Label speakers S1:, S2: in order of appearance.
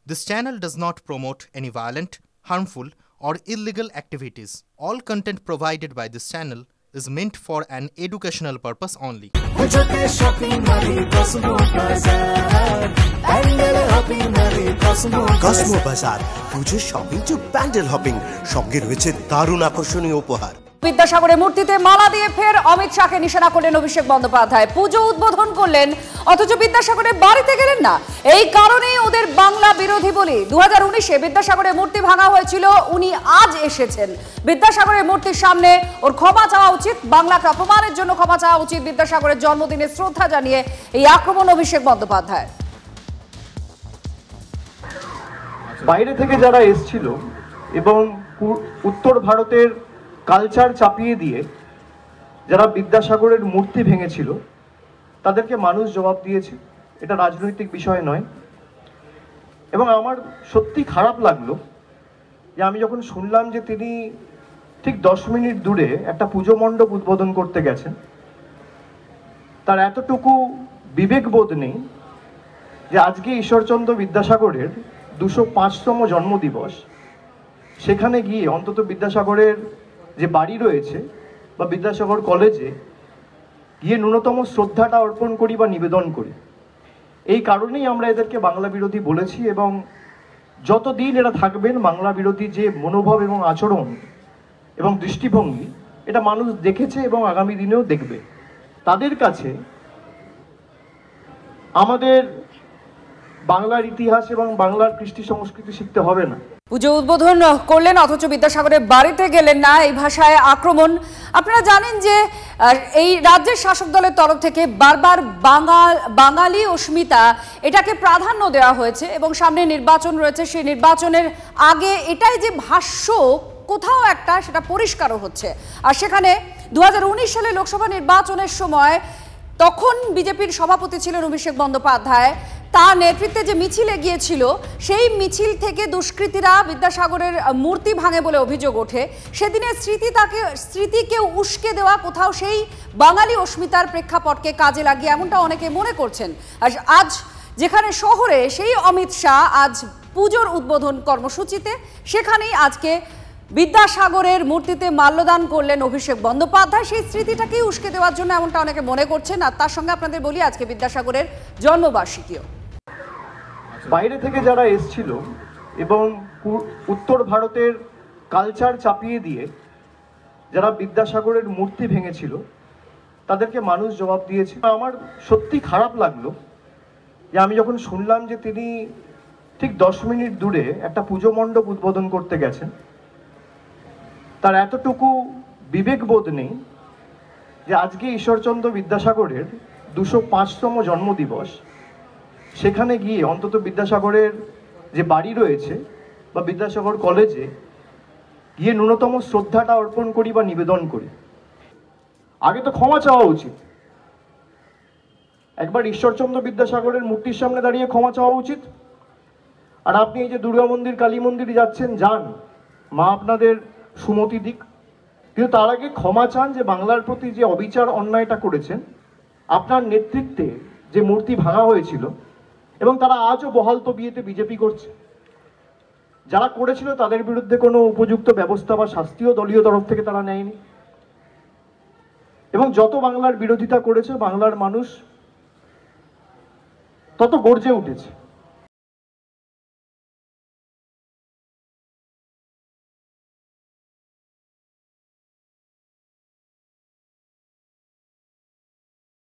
S1: This channel does not promote any violent, harmful, or illegal activities. All content provided by this channel is meant for an educational purpose only.
S2: Cosmo বাজার পুজোর shopping two pandal hopping সঙ্গে রয়েছে দারুণ আকর্ষণীয় উপহার।
S3: বিদ্যাসাগরের মূর্তিতে মালা দিয়ে ফের অমিত শাহকে নিশানা করলেন অভিষেক বন্দ্যোপাধ্যায়। পুজো উদ্বোধন করলেন অথচ বিদ্যাসাগরের বাড়িতে গেলেন না। এই কারণেই ওদের বাংলা বিরোধী বলি। 2019-এ বিদ্যাসাগরের মূর্তি ভাঙা হয়েছিল, উনি আজ এসেছেন। বিদ্যাসাগরের মূর্তির সামনে ওর ক্ষমা চাওয়া উচিত, বাংলাকে অপমানের জন্য ক্ষমা চাওয়া উচিত। বিদ্যাসাগরের জন্মদিনে শ্রদ্ধা জানিয়ে এই আক্রমণ অভিষেক বন্দ্যোপাধ্যায়।
S4: বাইরে থেকে যারা এসেছিল এবং উত্তর ভারতের কালচার চাপিয়ে দিয়ে যারা বিদ্যাসাগরের মূর্তি ভেঙেছিল তাদেরকে মানুষ জবাব দিয়েছে। এটা রাজনৈতিক বিষয় নয়। এবং আমার সত্যি খারাপ লাগলো যে আমি যখন শুনলাম যে তিনি ঠিক 10 মিনিট দূরে একটা পুজো মণ্ডপ উদ্বোধন করতে গেছেন, তার এতটুকু বিবেকবোধ নেই যে আজকে ঈশ্বরচন্দ্র বিদ্যাসাগরের 205তম জন্মদিবস, সেখানে গিয়ে অন্তত বিদ্যাসাগরের যে বাড়ি রয়েছে বা বিদ্যাসাগর কলেজে গিয়ে ন্যূনতম শ্রদ্ধাটা অর্পণ করি বা নিবেদন করি। এই কারণেই আমরা এদেরকে বাংলা বিরোধী বলেছি এবং যতদিন এরা থাকবেন বাংলা বিরোধী যে মনোভাব এবং আচরণ এবং দৃষ্টিভঙ্গি এটা মানুষ দেখেছে এবং আগামী দিনেও দেখবে। তাদের কাছে আমাদের বাংলার ইতিহাস এবং বাংলার কৃষ্টি সংস্কৃতি শিখতে হবে না।
S3: পুজো উদ্বোধন করলেন অথচ বিদ্যাসাগরের বাড়িতে গেলেন না, এই ভাষায় আক্রমণ। আপনারা জানেন যে এই রাজ্যের শাসক দলের তরফ থেকে বারবার বাঙালি অস্মিতা এটাকে প্রাধান্য দেওয়া হয়েছে এবং সামনে নির্বাচন রয়েছে। সেই নির্বাচনের আগে এটাই যে ভাষ্য কোথাও একটা সেটা পরিষ্কারও হচ্ছে। আর সেখানে 2019 সালে লোকসভা নির্বাচনের সময় তখন বিজেপির সভাপতি ছিলেন অভিষেক বন্দ্যোপাধ্যায়। তার নেতৃত্বে যে মিছিলে গিয়েছিল সেই মিছিল থেকে দুষ্কৃতীরা বিদ্যাসাগরের মূর্তি ভাঙে বলে অভিযোগ ওঠে। সেদিনের স্মৃতিকে উস্কে দেওয়া কোথাও সেই বাঙালি অস্মিতার প্রেক্ষাপটকে কাজে লাগিয়ে এমনটা অনেকে মনে করছেন। আর আজ যেখানে শহরে সেই অমিত শাহ আজ পুজোর উদ্বোধন কর্মসূচিতে, সেখানেই আজকে বিদ্যাসাগরের মূর্তিতে মাল্যদান করলেন অভিষেক বন্দ্যোপাধ্যায়। সেই স্মৃতিটাকেই উস্কে দেওয়ার জন্য এমনটা অনেকে মনে করছেন। আর তার সঙ্গে আপনাদের বলি আজকে বিদ্যাসাগরের জন্মবার্ষিকীও।
S4: বাইরে থেকে যারা এসেছিল এবং উত্তর ভারতের কালচার চাপিয়ে দিয়ে যারা বিদ্যাসাগরের মূর্তি ভেঙেছিল তাদেরকে মানুষ জবাব দিয়েছে। আমার সত্যি খারাপ লাগলো যে আমি যখন শুনলাম যে তিনি ঠিক 10 মিনিট দূরে একটা পুজো মণ্ডপ উদ্বোধন করতে গেছেন, তার এতটুকু বিবেকবোধ নেই যে আজকে ঈশ্বরচন্দ্র বিদ্যাসাগরের 205তম জন্মদিবস, সেখানে গিয়ে অন্তত বিদ্যাসাগরের যে বাড়ি রয়েছে বা বিদ্যাসাগর কলেজে গিয়ে ন্যূনতম শ্রদ্ধাটা অর্পণ করি বা নিবেদন করি। আগে তো ক্ষমা চাওয়া উচিত। একবার ঈশ্বরচন্দ্র বিদ্যাসাগরের মূর্তির সামনে দাঁড়িয়ে ক্ষমা চাওয়া উচিত। আর আপনি এই যে দুর্গা মন্দির, কালী মন্দিরে যাচ্ছেন, যান, মা আপনাদের সুমতি দিক, কিন্তু তার আগে ক্ষমা চান যে বাংলার প্রতি যে অবিচার অন্যায়টা করেছেন। আপনার নেতৃত্বে যে মূর্তি ভাঙা হয়েছিল এবং তারা আজও বহাল তবিয়েতে বিজেপি করছে, যারা করেছিল তাদের বিরুদ্ধে কোনো উপযুক্ত ব্যবস্থা বা শাস্তিও দলীয় তরফ থেকে তারা নেয়নি। এবং যত বাংলার বিরোধিতা করেছে বাংলার মানুষ তত গর্জে উঠেছে।